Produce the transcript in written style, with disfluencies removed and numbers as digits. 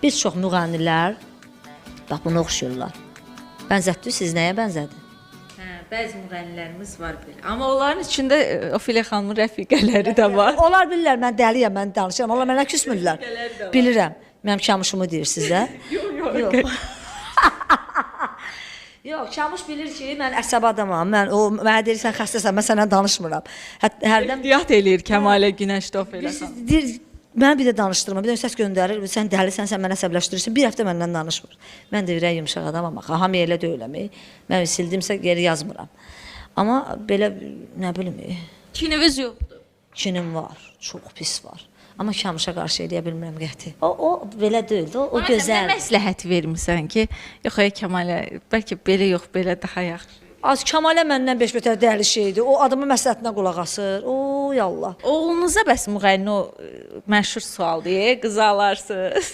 Bir çox müğənnilər bax bunu oxşuyurlar. Bənzətdi, siz nəyə bənzədi? Hə, bəzi müğənnilərimiz var belə. Amma onların içində Ofelia xanımın rəfiqələri də var. Onlar bilirlər mən dəliyəm, mən danışıram. Onlar mənə küsmürlər. Bilirəm. Mənim kamışımı deyirsiniz də? Yox. Yox, Kamuş bilir ki, mən əsəb adamam. Mənə deyirsən xəstəsən, mən sənə danışmıram. Hərdən Ehtiyat eləyir Kəmalə Günəşdə Ofelia xanım. deyir, mən bir də danışdırma, bir də səs göndərir, sən dəlisən, sən mənə əsəbləşdirirsən. Bir həftə məndən danışmır. Mən də ürək yumşaq adamam, axı, hamı elə deyiləm. Mən sildimsə geri yazmıram. Amma belə nə bilim, Kininiz yoxdur. kinim var, çox pis var. Amma Kamuşa qarşı eləyə bilmirəm qəti. O belə deyildi, o gözəl. Nə məsləhət vermisən ki, yox ay Kəmalə, bəlkə belə yox, belə daha yaxşı. Az Kamalə məndən 5 metr dəli şeydi. O adamın məsləhətinə qulaq asır. O yallah. Oğlunuza bəs müğənni o məşhur sualdır, qızı alarsınız.